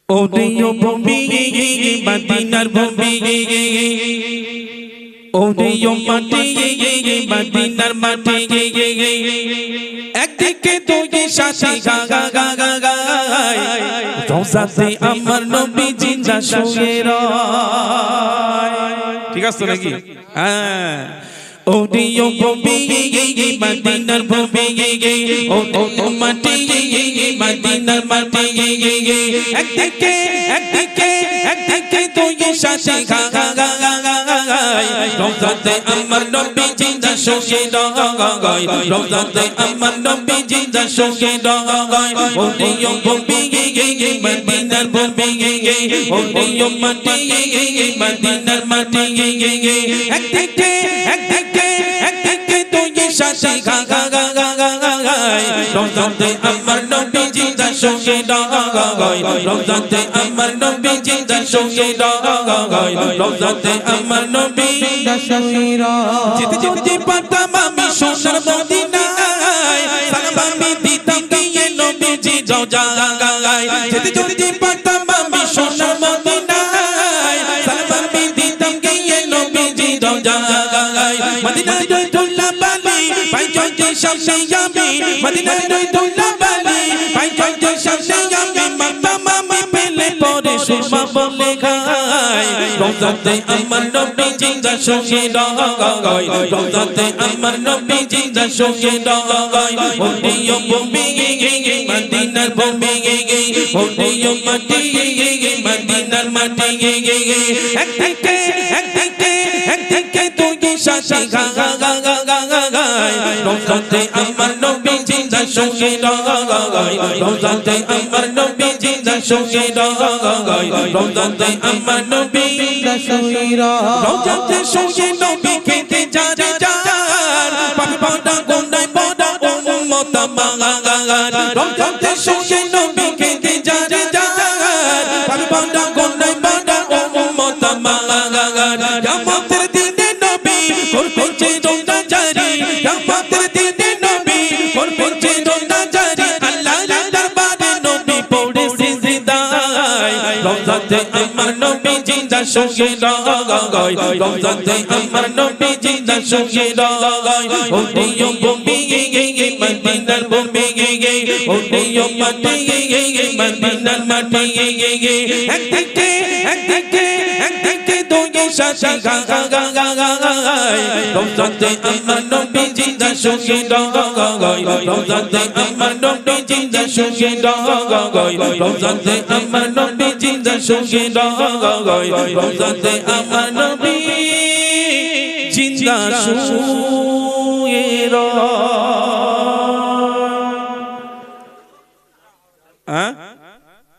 ওরেও ভূমি মদিনার ভূমি ওরেও মাটি মদিনার মাটি একদিকে তুই শাসি গা গা গা গা গায় রওজাতে আমার নবী জিন্দা শুয়ে রয়। ঠিক আছে নাকি? হ্যাঁ ওরেও ভূমি মদিনার ভূমি ও মাটি মদিনার মাটি একদিকে একদিকে একদিকে তুই শাসি গা গা গা গা গায় রওজাতে আমার নবী জিন্দা শুয়ে রয় রওজাতে আমার নবী জিন্দা শুয়ে রয় ওরেও ভূমি মদিনার ভূমি ওরেও মাটি মদিনার মাটি একদিকে একদিকে একদিকে তুই শাসি গা গা গা গা গায় রওজাতে আমার নবী জিন্দা শুয়ে রয় রওজাতে আমার নবী জিন্দা শুয়ে রয় রওজাতে আমার নবী জিন্দা শুয়ে রয়। যেতে যদি পারতাম আমি সোনার মদিনায় সালাম আমি দিতাম গিয়ে নবীজি রওজায়। যেতে যদি পারতাম আমি সোনার মদিনায় সালাম আমি দিতাম গিয়ে নবীজি রওজায়। মদিনায় দৌলা বালি পাই জয় সামনে আমি মদিনায় দৌলা বালি পাই জয় সামনে আমি মাতাম আমি পেলে পরে সুরমা বলে খায় রওজাতে আমার নবী জিন্দা শুয়ে রয় রওজাতে আমার নবী জিন্দা শুয়ে রয় ওরেও ভূমি মদিনার ভূমি ওরেও মাটি মদিনার মাটি একদিকে একদিকে একদিকে তুই শাসি গা গা গা গা গা গায় রওজাতে আমার নবী জিন্দা শুয়ে রয় রওজাতে আমার নবী জিন্দা শুয়ে রয় রওজাতে আমার নবী জিন্দা শুয়ে রয় রওজাতে শুয়ে নবী খেতে যারে যার পাপে বড় গুনায় বড় উম্মত মাগাগার রওজাতে শুয়ে নবী খেতে যারে যার পাপে বড় গুনায় বড় উম্মত মাগাগার কিয়ামতের দিনে নবী করবেন যে রওজা জারি কিয়ামতের দিনে নবী করবেন যে রওজা জারি আল্লাহর দরবারে নবী পড়ে সিজদায় রওজাতে আমার নবী জিন্দা শুয়ে রয় রওজাতে আমার নবী জিন্দা শুয়ে রয় ওরেও ভূমি মদিনার ভূমি ওরেও মাটি মদিনার মাটি একদিকে একদিকে একদিকে তুই শাসি গা গা গা গা গায় রওজাতে আমার নবী জিন্দা শুয়ে রয় রওজাতে আমার নবী জিন্দা শুয়ে রয় রওজাতে আমার নবী জিন্দা শুয়ে রয় রওজাতে আমার নবী জিন্দা শুয়ে রয়।